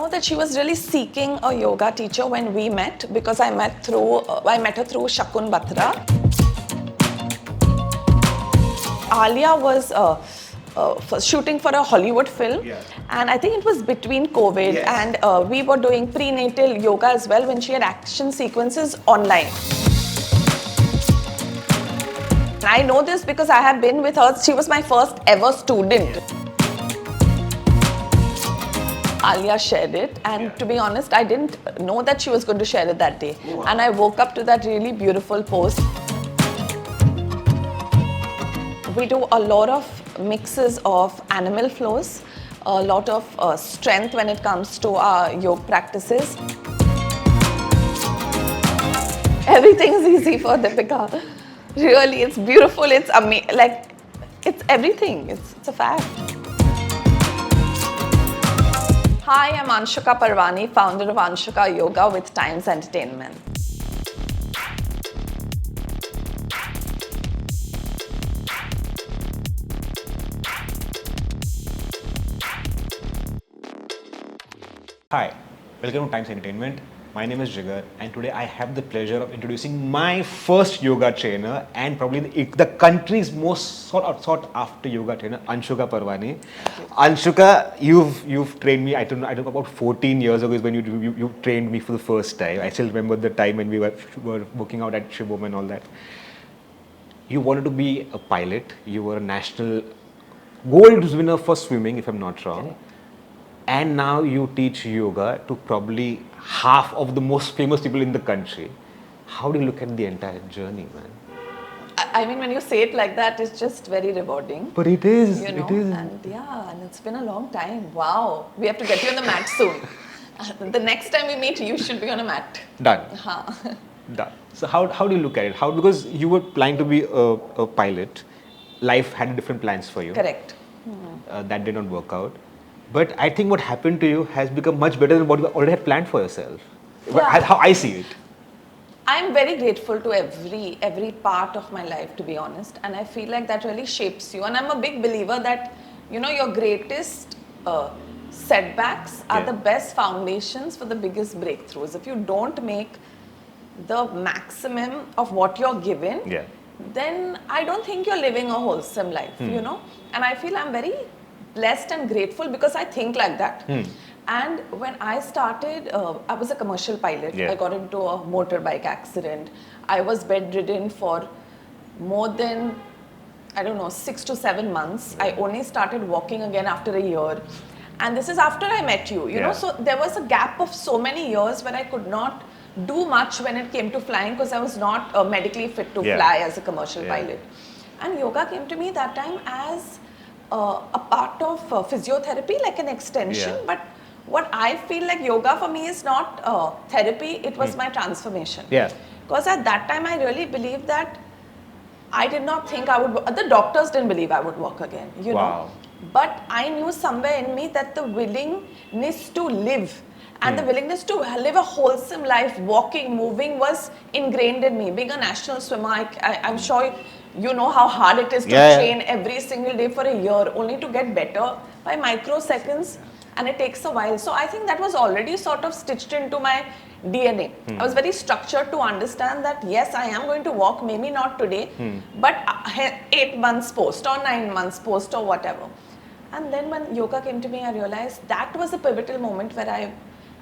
know that she was really seeking a yoga teacher when we met, because I met her through Shakun Batra. Alia was shooting for a Hollywood film, and I think it was between COVID, and we were doing prenatal yoga as well when she had action sequences online. I know this because I have been with her. She was my first ever student. Alia shared it, and to be honest, I didn't know that she was going to share it that day. Oh, wow. And I woke up to that really beautiful post. We do a lot of mixes of animal flows, a lot of strength when it comes to our yoga practices. Everything's easy for Deepika. Really, it's beautiful, it's amazing, like, it's everything, it's a fact. Hi, I'm Anshuka Parwani, founder of Anshuka Yoga with Times Entertainment. Hi, welcome to Times Entertainment. My name is Jigar, and today I have the pleasure of introducing my first yoga trainer and probably the country's most sought after yoga trainer, Anshuka Parwani. Anshuka, you've trained me. I don't know about 14 years ago is when you trained me for the first time. I still remember the time when we were working out at Shivom and all that. You wanted to be a pilot. You were a national gold winner for swimming, if I'm not wrong. Okay. And now you teach yoga to probably half of the most famous people in the country. How do you look at the entire journey, man? I mean, when you say it like that, it's just very rewarding. But it is, you know? it is. And yeah, and it's been a long time. Wow. We have to get you on the mat soon. The next time we meet, you should be on a mat. Done. Done. So how do you look at it? Because you were planning to be a pilot. Life had different plans for you. Correct. That did not work out. But I think what happened to you has become much better than what you already had planned for yourself. Yeah. How I see it. I'm very grateful to every part of my life, to be honest. And I feel like that really shapes you. And I'm a big believer that, you know, your greatest setbacks are the best foundations for the biggest breakthroughs. If you don't make the maximum of what you're given, then I don't think you're living a wholesome life, you know. And I feel I'm very blessed and grateful because I think like that. And when I started, I was a commercial pilot. I got into a motorbike accident. I was bedridden for more than, I don't know, 6 to 7 months. I only started walking again after a year. And this is after I met you, you know. So there was a gap of so many years where I could not do much when it came to flying because I was not medically fit to fly as a commercial pilot. And yoga came to me that time as a part of physiotherapy, like an extension. But what I feel like yoga for me is not therapy, it was my transformation. Because at that time I really believed that I did not think I would, the doctors didn't believe I would walk again, you know. But I knew somewhere in me that the willingness to live and the willingness to live a wholesome life, walking, moving was ingrained in me. Being a national swimmer, I'm sure you know how hard it is to train every single day for a year, only to get better by microseconds, and it takes a while. So I think that was already sort of stitched into my DNA. I was very structured to understand that yes, I am going to walk, maybe not today, but 8 months post or 9 months post or whatever. And then when yoga came to me, I realized that was a pivotal moment where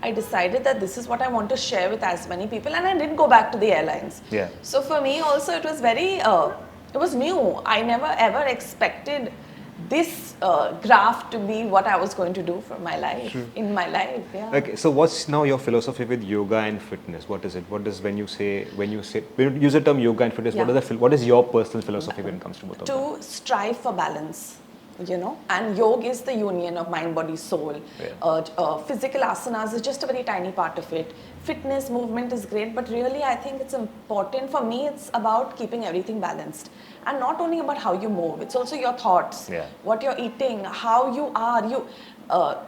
I decided that this is what I want to share with as many people, and I didn't go back to the airlines. So for me also it was very, it was new. I never ever expected this graph to be what I was going to do for my life, in my life. Okay, so what's now your philosophy with yoga and fitness? What is it? What is when you use the term yoga and fitness, what is your personal philosophy when it comes to both of them? To strive for balance. You know, and yoga is the union of mind, body, soul. Physical asanas is just a very tiny part of it. Fitness, movement is great, but really I think it's important. For me, it's about keeping everything balanced. And not only about how you move, it's also your thoughts, what you're eating, how you are.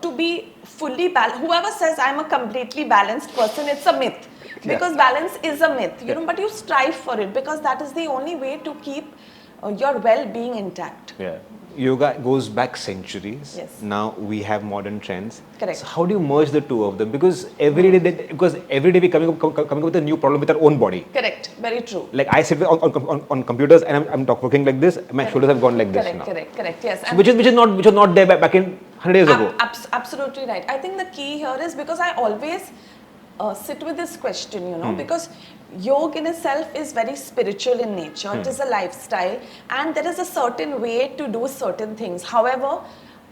To be fully balanced, whoever says I'm a completely balanced person, it's a myth. Because balance is a myth, you know, but you strive for it because that is the only way to keep your well-being intact. yoga goes back centuries. Yes. Now we have modern trends. Correct. So how do you merge the two of them? Because every day we coming up with a new problem with our own body. Correct. Very true. Like I sit on computers and I'm working like this. My shoulders have gone like this now. Correct. Yes. So which is not there back in 100 days ago. Absolutely right. I think the key here is because I always sit with this question, you know, because yoga in itself is very spiritual in nature. It is a lifestyle, and there is a certain way to do certain things. However,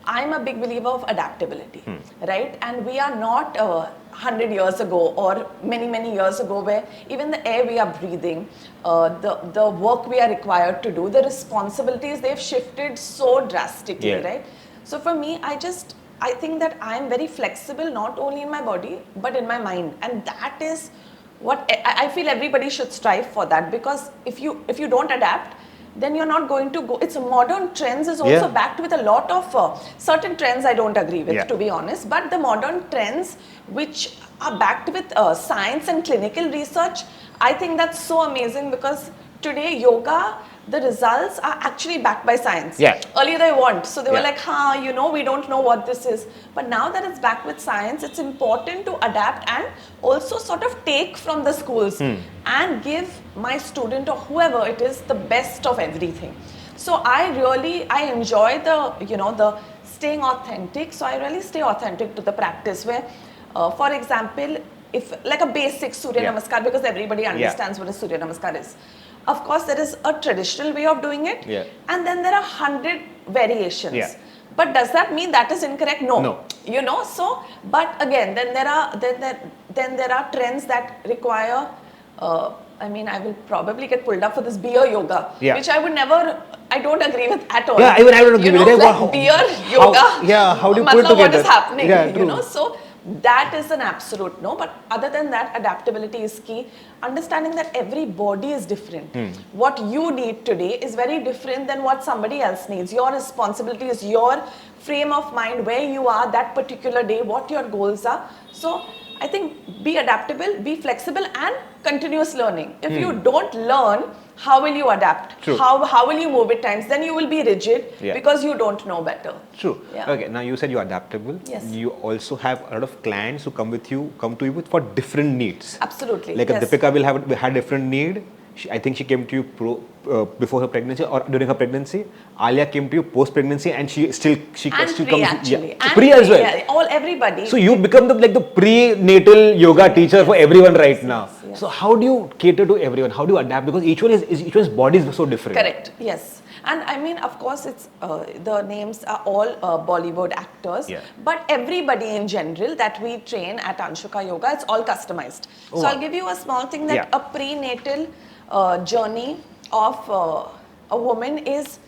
I'm a big believer of adaptability, right? And we are not 100 years ago or many years ago, where even the air we are breathing, the work we are required to do, the responsibilities, they've shifted so drastically, right? So for me, I think that I am very flexible, not only in my body, but in my mind. And that is what I feel everybody should strive for, that, because if you don't adapt, then you're not going to go. It's modern trends is also backed with a lot of certain trends I don't agree with, to be honest. But the modern trends which are backed with science and clinical research, I think that's so amazing, because today yoga, the results are actually backed by science. Earlier they weren't. So they were like, we don't know what this is. But now that it's backed with science, it's important to adapt and also sort of take from the schools and give my student or whoever it is the best of everything. So I enjoy the staying authentic. So I really stay authentic to the practice, where, for example, if like a basic Surya Namaskar, because everybody understands what a Surya Namaskar is. Of course, there is a traditional way of doing it, and then there are 100 variations. But does that mean that is incorrect? No. You know, so, but again, then there are trends that require, I will probably get pulled up for this beer yoga, which I don't agree with at all. I don't agree with it. Like beer yoga. How do you put it together? What is happening, so that is an absolute no. But other than that, adaptability is key. Understanding that every body is different. What you need today is very different than what somebody else needs. Your responsibility is your frame of mind, where you are that particular day, what your goals are. So I think be adaptable, be flexible, and continuous learning. If you don't learn, how will you adapt? True. How will you move at times? Then you will be rigid because you don't know better. True. Okay, now you said you're adaptable. Yes. You also have a lot of clients who come to you for different needs. Absolutely. Like Deepika had different need. I think she came to you before her pregnancy or during her pregnancy. Alia came to you post-pregnancy, and she comes actually. So pre as well. Everybody. So you become the prenatal yoga teacher for everyone right now. Yes. So how do you cater to everyone? How do you adapt? Because each one's body is so different. Correct. Yes. And of course, it's the names are all Bollywood actors, but everybody in general that we train at Anshuka Yoga, it's all customized. So I'll give you a small thing that a prenatal journey of a woman is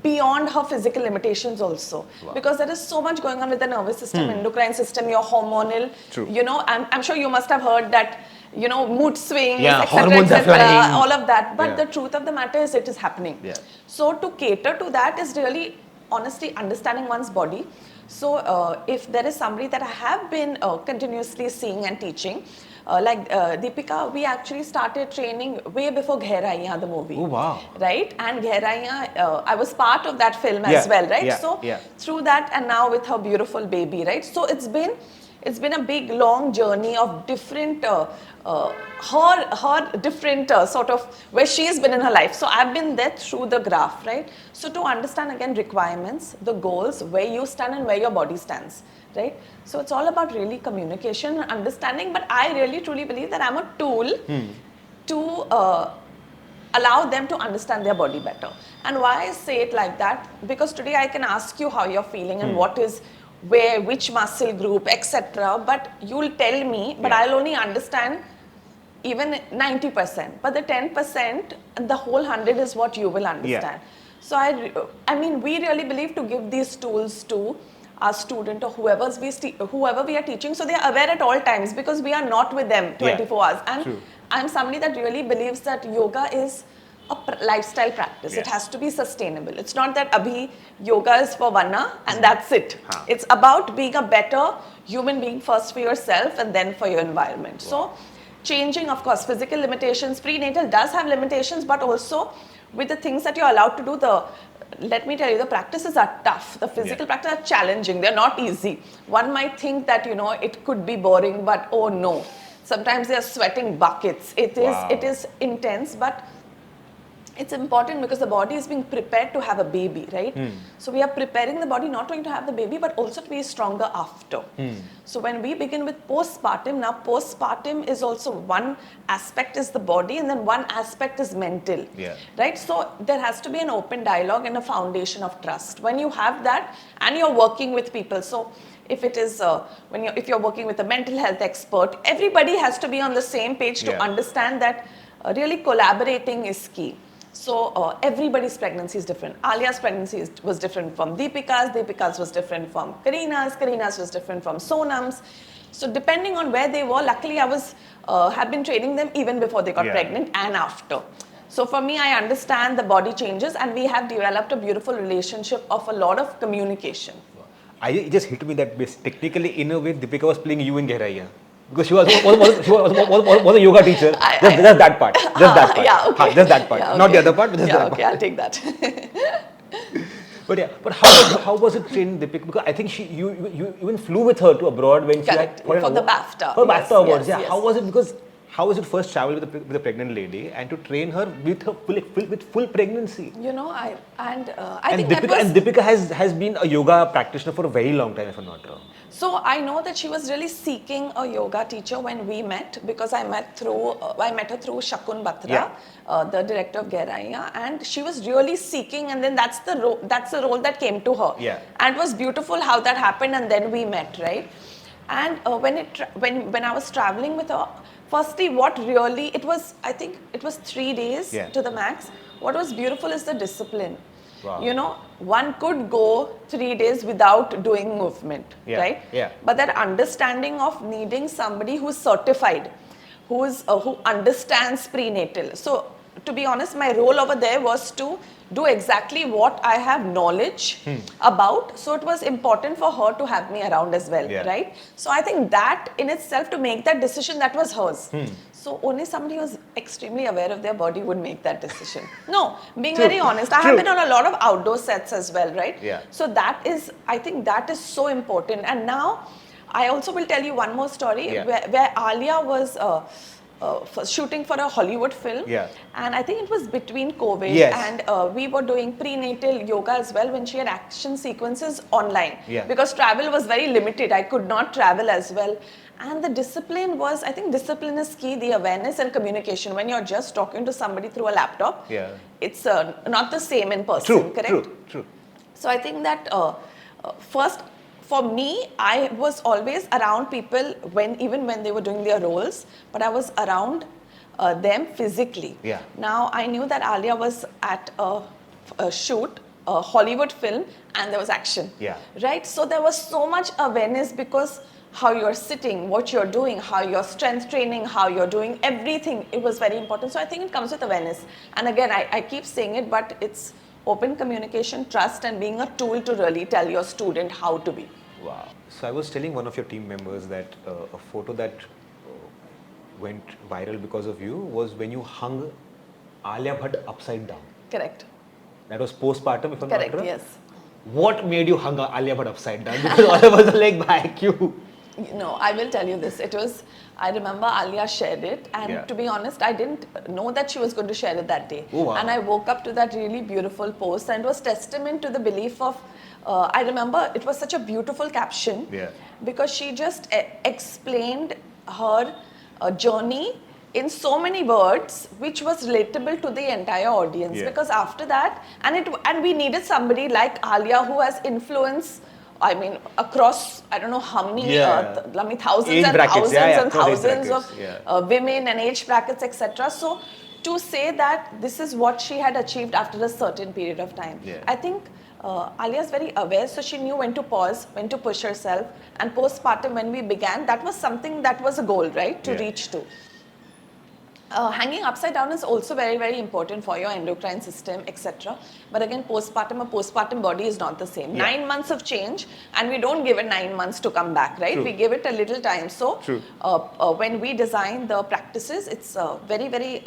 beyond her physical limitations also, because there is so much going on with the nervous system, endocrine system, your hormonal. True. I'm sure you must have heard that, mood swings, hormones are flying, all of that. But the truth of the matter is, it is happening. So to cater to that is really, honestly, understanding one's body. So if there is somebody that I have been continuously seeing and teaching, like Deepika, we actually started training way before Gheraiyan, the movie. Oh, wow. Right? And Gheraiyan, I was part of that film as well, right? So through that, and now with her beautiful baby, right? So it's been a big, long journey of different, her different sort of where she's been in her life. So I've been there through the graph, right? So to understand again requirements, the goals, where you stand and where your body stands, right? So it's all about really communication and understanding. But I really truly believe that I'm a tool to allow them to understand their body better. And why I say it like that, because today I can ask you how you're feeling and what is where, which muscle group, etc. But you'll tell me, but I'll only understand even 90%. But the 10%, the whole 100 is what you will understand. So I mean, we really believe to give these tools to our student or whoever we are teaching, so they are aware at all times, because we are not with them 24 hours. And I'm somebody that really believes that yoga is a lifestyle practice. It has to be sustainable. It's not that abhi yoga is for vanna and that's it. It's about being a better human being first for yourself and then for your environment. So changing, of course, physical limitations. Prenatal does have limitations, but also with the things that you're allowed to do, the let me tell you, the practices are tough. The physical practices are challenging. They're not easy. One might think that, it could be boring, but oh no. Sometimes they're sweating buckets. It is intense, but it's important because the body is being prepared to have a baby, right? So we are preparing the body not only to have the baby, but also to be stronger after. So when we begin with postpartum, now postpartum is also one aspect is the body and then one aspect is mental, right? So there has to be an open dialogue and a foundation of trust. When you have that and you're working with people, so if it is if you're working with a mental health expert, everybody has to be on the same page to understand that really collaborating is key. So everybody's pregnancy is different. Alia's pregnancy was different from Deepika's was different from Kareena's was different from Sonam's. So depending on where they were, luckily I have been training them even before they got pregnant and after. So for me, I understand the body changes and we have developed a beautiful relationship of a lot of communication. It just hit me that technically in a way Deepika was playing you in Gehraiya. Because she was a yoga teacher. Just that part. Just that part. Yeah, okay. Just that part. Yeah, okay. Not the other part, but just that okay, part. I'll take that. But how was it trained, Deepika? Because I think you even flew with her to abroad when she Correct. had For the BAFTA. For BAFTA awards. Yes. How was it? Because how was it first travel with a pregnant lady and to train her with full pregnancy? I And think Deepika has been a yoga practitioner for a very long time, if I'm not wrong. So I know that she was really seeking a yoga teacher when we met, because I met her through Shakun Batra, the director of Gehraiya, and she was really seeking, and then that's the role that came to her. And it was beautiful how that happened, and then we met, right? And when I was traveling with her, firstly, I think it was 3 days to the max. What was beautiful is the discipline. Wow. One could go 3 days without doing movement, right? But that understanding of needing somebody who's certified, who understands prenatal. So to be honest, my role over there was to do exactly what I have knowledge about. So it was important for her to have me around as well, right? So I think that in itself, to make that decision, that was hers. So only somebody who's extremely aware of their body would make that decision. No, being very honest, I have been on a lot of outdoor sets as well, right? So I think that is so important. And now, I also will tell you one more story where Alia was shooting for a Hollywood film, and I think it was between COVID, and we were doing prenatal yoga as well when she had action sequences online, because travel was very limited. I could not travel as well, and the discipline was, I think discipline is key, the awareness and communication. When you're just talking to somebody through a laptop, it's not the same in person, correct? True. So I think that first, for me, I was always around people even when they were doing their roles, but I was around them physically. Now I knew that Alia was at a shoot, a Hollywood film, and there was action. Right? So there was so much awareness, because how you're sitting, what you're doing, how your strength training, how you're doing everything, it was very important. So I think it comes with awareness. And again, I keep saying it, but it's open communication, trust, and being a tool to really tell your student how to be. Wow. So I was telling one of your team members that a photo that went viral because of you was when you hung Alia Bhatt upside down. Correct. That was postpartum, if I'm not wrong? Correct, yes. What made you hung Alia Bhatt upside down? Because all of us are like, back you. No, I will tell you this. I remember Alia shared it, and to be honest, I didn't know that she was going to share it that day. Oh, wow. And I woke up to that really beautiful post, and it was testament to the belief of, I remember it was such a beautiful caption, because she just explained her journey in so many words, which was relatable to the entire audience. Because after that, and we needed somebody like Alia who has influence, I mean, across, I don't know how many, thousands age and brackets, thousands and thousands of women and age brackets, etc. So to say that this is what she had achieved after a certain period of time, I think Alia is very aware, so she knew when to pause, when to push herself. And postpartum, when we began, that was something that was a goal, right, to reach to. hanging upside down is also very, very important for your endocrine system, etc. But again, a postpartum body is not the same. 9 months of change, and we don't give it 9 months to come back, right? True. We give it a little time. So, True. when we design the practices, it's very, very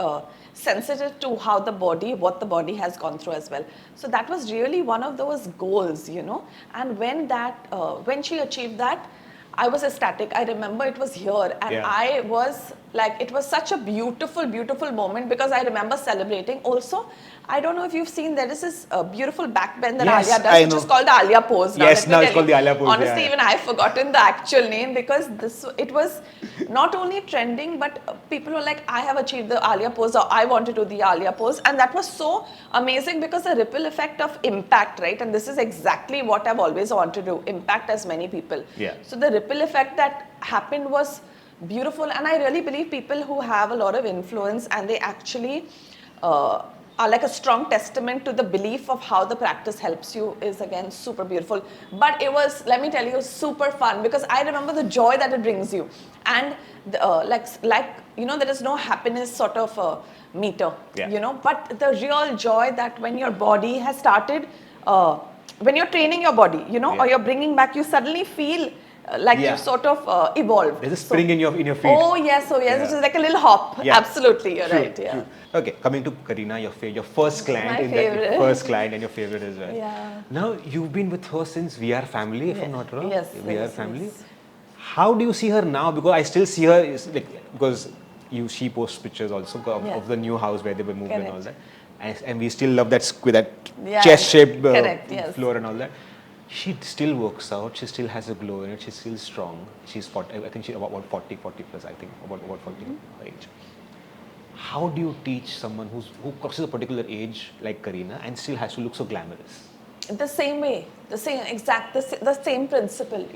sensitive to how what the body has gone through as well. So that was really one of those goals, And when she achieved that, I was ecstatic. I remember it was here, and I was like, it was such a beautiful, beautiful moment because I remember celebrating. Also, I don't know if you've seen, there is this beautiful backbend that Alia does, which is called the Alia pose. Yes, now it's called the Alia pose. Honestly, even I've forgotten the actual name because it was not only trending, but people were like, I have achieved the Alia pose, or I want to do the Alia pose. And that was so amazing because the ripple effect of impact, right? And this is exactly what I've always wanted to do, impact as many people. Yeah. So the ripple effect that happened was beautiful. And I really believe people who have a lot of influence and they actually are like a strong testament to the belief of how the practice helps you is again super beautiful. But it was, let me tell you, super fun because I remember the joy that it brings you. And there is no happiness sort of meter, but the real joy that when your body has started, when you're training your body, or you're bringing back, you suddenly feel like you sort of evolved. There's a spring in your feet. Oh yes, it is like a little hop. Yeah. Absolutely, you're right. Yeah. True. Okay, coming to Kareena, your first client, My favorite. First client and your favorite as well. Yeah. Now you've been with her since We Are Family, if I'm not wrong. Yes. We Are Family. Yes. How do you see her now? Because I still see her because she posts pictures also of the new house where they were moved and all that, and we still love that chest-shaped floor and all that. She still works out. She still has a glow in it. She's still strong. She's 40. I think she's about 40 plus. I think about 40 her age. How do you teach someone who crosses a particular age like Kareena and still has to look so glamorous? The same way, the same principle,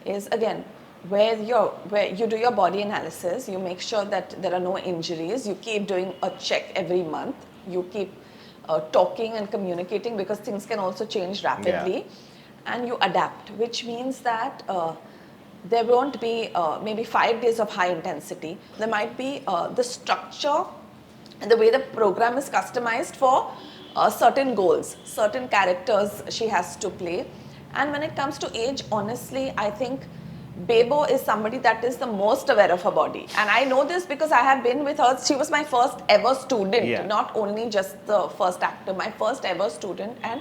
is again where you do your body analysis. You make sure that there are no injuries. You keep doing a check every month. You keep talking and communicating because things can also change rapidly. And you adapt, which means that there won't be maybe 5 days of high intensity. There might be the structure and the way the program is customized for certain goals, certain characters she has to play. And when it comes to age, honestly, I think Bebo is somebody that is the most aware of her body. And I know this because I have been with her. She was my first ever student, not only just the first actor, my first ever student. And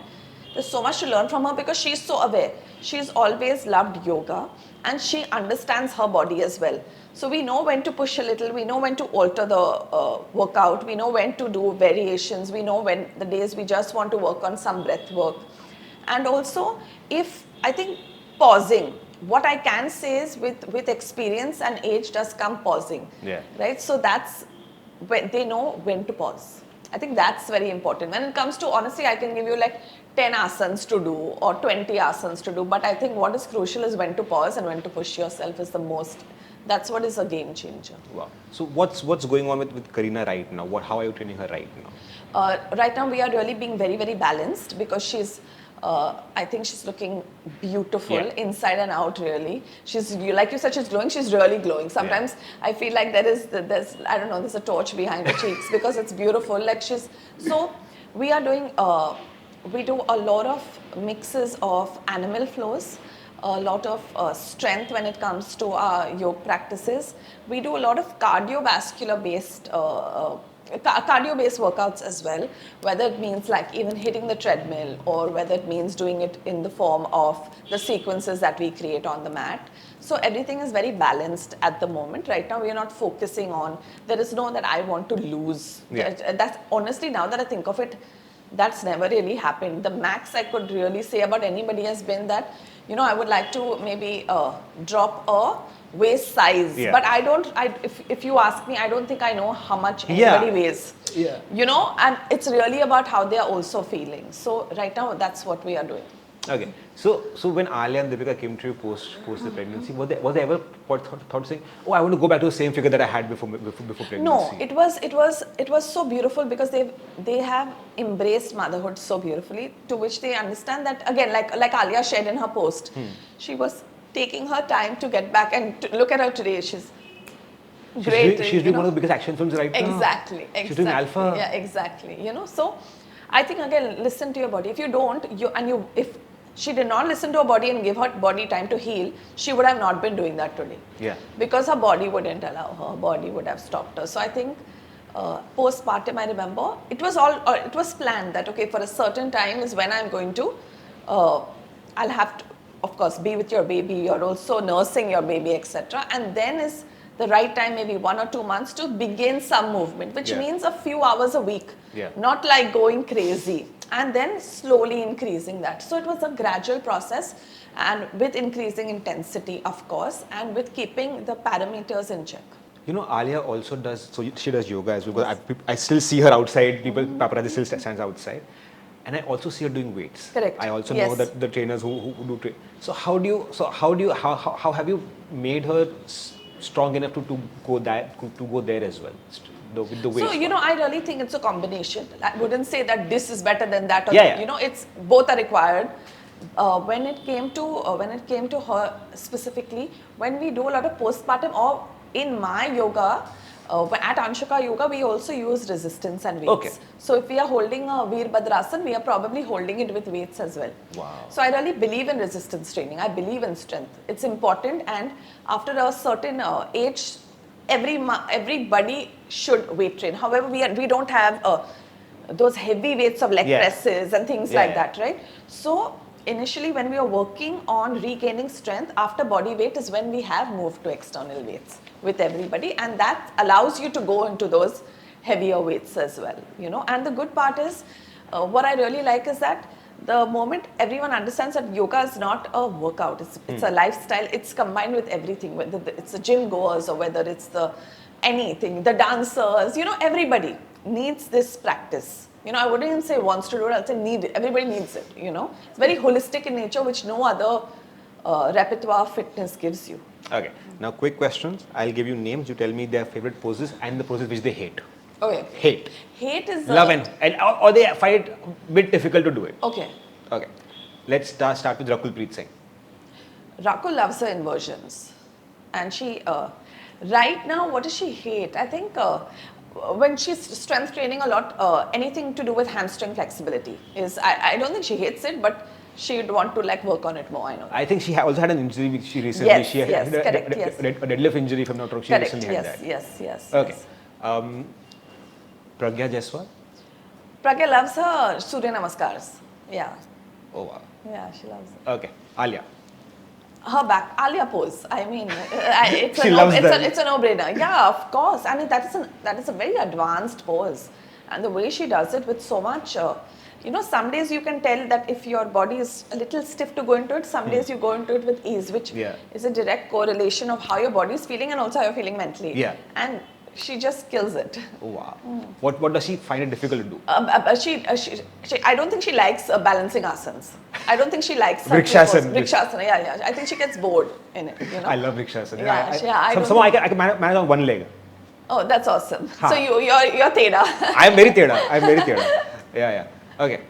there's so much to learn from her because she's so aware. She's always loved yoga and she understands her body as well. So we know when to push a little, we know when to alter the workout, we know when to do variations, we know when the days we just want to work on some breath work. And also, I think pausing, what I can say is with experience and age does come pausing, right? So that's when they know when to pause. I think that's very important. When it comes to, honestly, I can give you like 10 asanas to do or 20 asanas to do, but I think what is crucial is when to pause and when to push yourself is the most, that's what is a game changer. Wow. So what's going on with Kareena right now? How are you training her right now? Right now we are really being very, very balanced because she's I think she's looking beautiful inside and out, really. She's, like you said, she's glowing. She's really glowing. Sometimes I feel like there's a torch behind her cheeks because it's beautiful. So we are doing, we do a lot of mixes of animal flows, a lot of strength when it comes to our yoga practices. We do a lot of cardiovascular based cardio-based workouts as well, whether it means like even hitting the treadmill or whether it means doing it in the form of the sequences that we create on the mat. So everything is very balanced at the moment. Right now we are not focusing on, there is no that I want to lose. That's honestly, now that I think of it, that's never really happened. The max I could really say about anybody has been that, I would like to maybe drop a waist size, but if you ask me, I don't think I know how much anybody weighs, and it's really about how they are also feeling. So right now that's what we are doing. Okay, so when Alia and Deepika came to you post the pregnancy, was they ever thought saying, oh, I want to go back to the same figure that I had before pregnancy? No, it was so beautiful because they have embraced motherhood so beautifully, to which they understand that, again, like Alia shared in her post, she was taking her time to get back and to look at her today. great. She's doing one of the biggest action films right now. Exactly. She's doing Alpha. Yeah, exactly. So I think again, listen to your body. If you don't, if she did not listen to her body and give her body time to heal, she would have not been doing that today. Yeah. Because her body wouldn't allow her. Her body would have stopped her. So I think postpartum, I remember, it was planned that, okay, for a certain time is when I'm going to, I'll have to, of course, be with your baby. You're also nursing your baby, etc. And then is the right time, maybe 1 or 2 months, to begin some movement, which means a few hours a week, not like going crazy, and then slowly increasing that. So it was a gradual process, and with increasing intensity, of course, and with keeping the parameters in check. Alia also does, so she does yoga as well. Because I still see her outside, paparazzi still stands outside. And I also see her doing weights. Correct. I also know that the trainers who do train. So how have you made her strong enough to go there as well, with the weights? So I really think it's a combination. I wouldn't say that this is better than that. Or it's both are required. When it came to her specifically, when we do a lot of postpartum, or in my yoga, at Anshuka Yoga, we also use resistance and weights. Okay. So if we are holding a Veerbhadrasana, we are probably holding it with weights as well. Wow. So I really believe in resistance training. I believe in strength. It's important, and after a certain age, everybody should weight train. However, we don't have those heavy weights of leg presses and things like that, right? So initially, when we are working on regaining strength after body weight is when we have moved to external weights with everybody, and that allows you to go into those heavier weights as well, And the good part is, what I really like is that the moment everyone understands that yoga is not a workout, it's a lifestyle, it's combined with everything, whether it's the gym goers or whether it's the dancers, everybody needs this practice. I wouldn't even say wants to do it, I'll say need it. Everybody needs it, It's very holistic in nature, which no other repertoire fitness gives you. Okay. Now, quick questions. I'll give you names. You tell me their favorite poses and the poses which they hate. Okay. Hate is... Love or they find it a bit difficult to do it. Okay. Let's start with Rakul Preet Singh. Rakul loves her inversions. And she... right now, what does she hate? I think... when she's strength training a lot, anything to do with hamstring flexibility is, I don't think she hates it, but she'd want to work on it more, I know. I think she also had an injury which she recently, yes, correct, a deadlift injury, if I'm not wrong, she correct, recently had that. Yes. Okay. Pragya Jaiswal? Pragya loves her Surya Namaskars. Yeah. Oh wow. Yeah, she loves it. Okay. Alia? Her back, Alia pose. I mean, it's a no-brainer. Yeah, of course. I mean, that is a very advanced pose, and the way she does it with so much. Some days you can tell that if your body is a little stiff to go into it, some days you go into it with ease, which is a direct correlation of how your body is feeling and also how you're feeling mentally. Yeah. And she just kills it. Oh, wow. What does she find it difficult to do? I don't think she likes balancing asanas. I don't think she likes Vrikshasana. Vrikshasana, yeah. I think she gets bored in it. I love Vrikshasana. Somehow I can manage on one leg. Oh, that's awesome. So you're Teda. I'm very Teda. Yeah. Okay.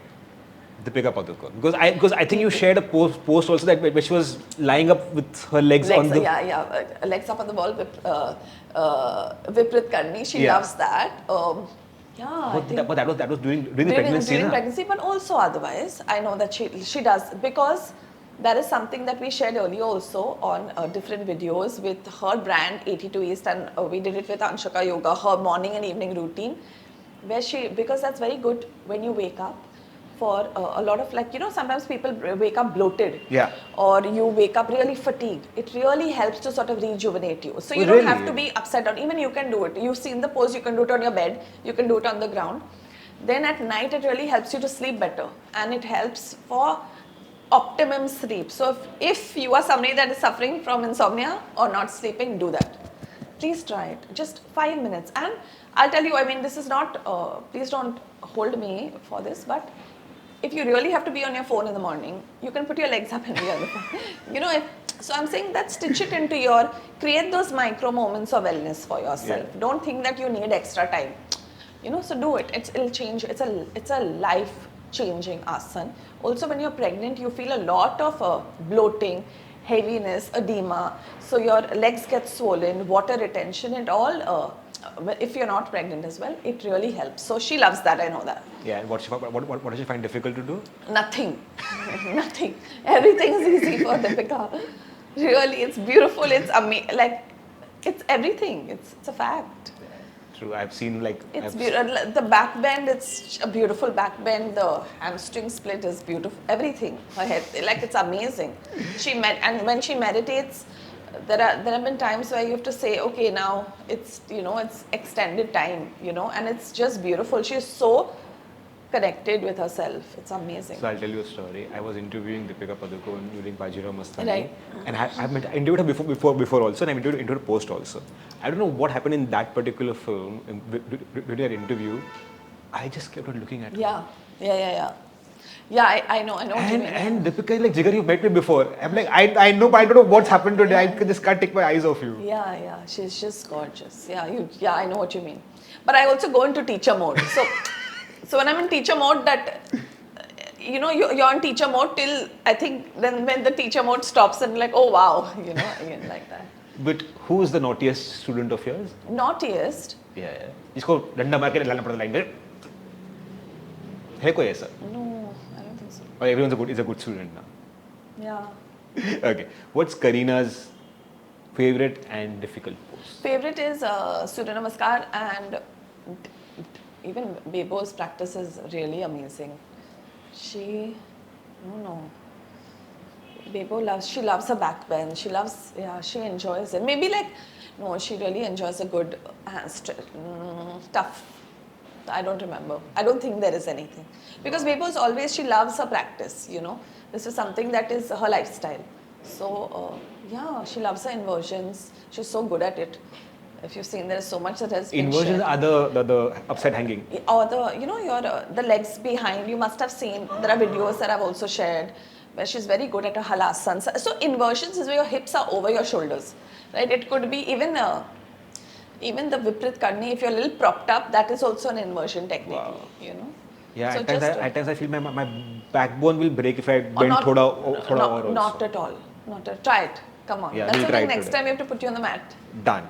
Deepika Padukone. Because I think you shared a post also that where she was lying up with her legs on the... legs up on the wall with Viprit Karni. She loves that. But that was during the pregnancy. During pregnancy, but also otherwise, I know that she does, because that is something that we shared earlier also on different videos with her brand 82 East, and we did it with Anshuka Yoga, her morning and evening routine, where because that's very good when you wake up. For a lot of sometimes people wake up bloated, or you wake up really fatigued. It really helps to sort of rejuvenate you. So you don't have to be upside down. Even you can do it. You've seen the pose, you can do it on your bed, you can do it on the ground. Then at night it really helps you to sleep better, and it helps for optimum sleep. So if you are somebody that is suffering from insomnia or not sleeping, do that. Please try it. Just 5 minutes. And I'll tell you, I mean, this is not, please don't hold me for this, but if you really have to be on your phone in the morning, you can put your legs up and be on the phone. So I'm saying that stitch it into create those micro moments of wellness for yourself. Yeah. Don't think that you need extra time. So do it. It'll change. It's a life-changing asana. Also, when you're pregnant, you feel a lot of bloating, heaviness, edema. So your legs get swollen, water retention, and all. If you're not pregnant as well, it really helps. So she loves that. I know that. Yeah, and what does she find difficult to do? Nothing, nothing. Everything is easy for Deepika. Really, it's beautiful. It's like it's everything. It's a fact. True, I've seen like It's beautiful. The back bend, it's a beautiful back bend. The hamstring split is beautiful. Everything. Her head, like it's amazing. And when she meditates, there have been times where you have to say, okay, now it's it's extended time, and it's just beautiful. She's so connected with herself. It's amazing. So I'll tell you a story. I was interviewing Deepika Padukone during Bajirao Mastani, Right. and I interviewed her before also, and I interviewed her post also. I don't know what happened in that particular film during that interview. I just kept on looking at her. Yeah. Yeah, I know what you mean. And Deepika is like, Jigar, you met me before. I'm like, I know, but I don't know what's happened today. I just can't take my eyes off you. Yeah, she's just gorgeous. Yeah, I know what you mean. But I also go into teacher mode. So when I'm in teacher mode, that you're in teacher mode till I think then when the teacher mode stops and like, oh wow, again like that. But who is the naughtiest student of yours? Naughtiest? Yeah. इसको डंडा मार के लाना पड़ता line पे. है कोई ऐसा? No, I don't think so. Or everyone's is a good student now. Yeah. Okay. What's Kareena's favorite and difficult pose? Favorite is Surya Namaskar, and even Bebo's practice is really amazing. I don't know. Bebo loves her back bend. She enjoys it. Maybe she really enjoys a good tough. I don't remember. I don't think there is anything. Because Bebo she loves her practice, This is something that is her lifestyle. So, she loves her inversions. She's so good at it. If you've seen, there is so much that has been Inversions shared. are the upside hanging. Or the legs behind. You must have seen. There are videos that I've also shared where she's very good at her halasans. So inversions is where your hips are over your shoulders, right? It could be even the Viprit Karni. If you're a little propped up, that is also an inversion technique. Wow. Yeah, So at times I feel my backbone will break if I bend not thoda or also. Not at all. Try it. Come on. Yeah, That's we'll the try thing. it Next today. time we have to put you on the mat. Done.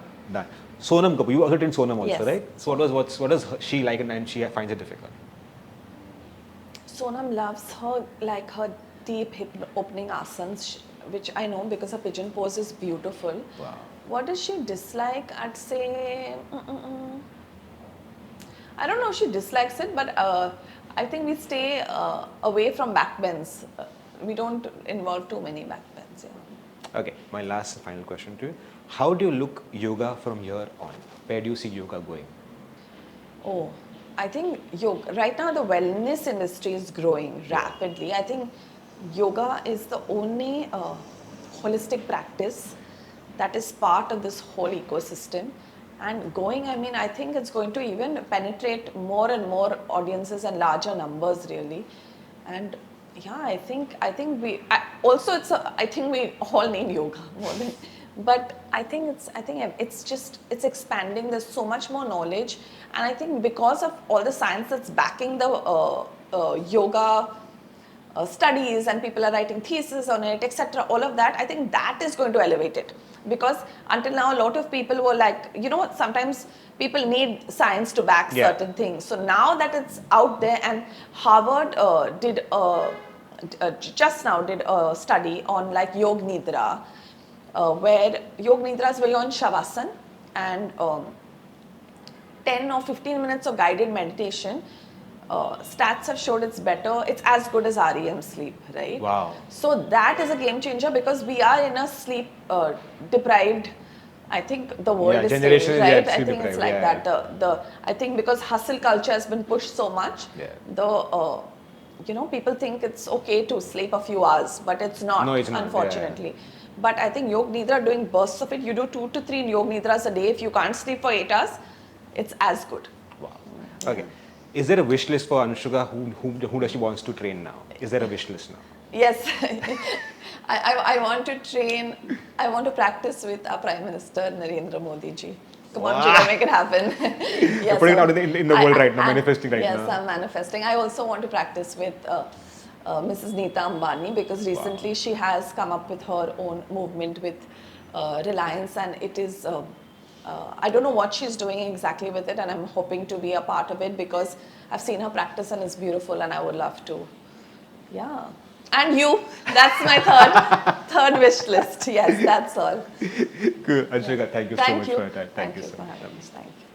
Sonam Kapoor, you also trained Sonam also, Yes. right? So what does she like and she finds it difficult? Sonam loves her deep hip opening asanas, which I know because her pigeon pose is beautiful. Wow. What does she dislike? I'd say, I don't know if she dislikes it, but I think we stay away from backbends. We don't involve too many backbends. Yeah. Okay, my last final question to you. How do you look yoga from here on? Where do you see yoga going? Oh, I think yoga, right now the wellness industry is growing rapidly. I think yoga is the only holistic practice that is part of this whole ecosystem. And I think it's going to even penetrate more and more audiences and larger numbers really. And yeah, I think we all need yoga more than. But I think it's expanding. There's so much more knowledge, and I think because of all the science that's backing the yoga studies, and people are writing theses on it, etc. All of that, I think that is going to elevate it. Because until now, a lot of people were like, sometimes people need science to back certain things. So now that it's out there, and Harvard just now did a study on Yog Nidra. Where Yog Nidra is where you're on Shavasana, and 10 or 15 minutes of guided meditation, stats have showed it's better, it's as good as REM sleep, right? Wow. So that is a game changer because we are in a sleep deprived, I think the world is generation saying, right? is I think it's like that. I think because hustle culture has been pushed so much, people think it's okay to sleep a few hours, but it's not, no, it's not, unfortunately. But I think Yog Nidra, doing bursts of it, you do 2 to 3 Yog Nidras a day. If you can't sleep for 8 hours, it's as good. Wow. Okay. Is there a wish list for Anshuka? Who does she wants to train now? Is there a wish list now? Yes. I want to train, I want to practice with our Prime Minister, Narendra Modi ji. Come on, Jigar, make it happen. Yes, you're putting it out in the world right now, manifesting right now. Yes, I'm manifesting. I also want to practice with Mrs. Nita Ambani, because recently she has come up with her own movement with Reliance, and it is. I don't know what she's doing exactly with it, and I'm hoping to be a part of it because I've seen her practice and it's beautiful, and I would love to. Yeah. And you, that's my third wish list. Yes, that's all. Good. Anshuka, thank you so much for your time. Thank you so for much. having us. Thank you.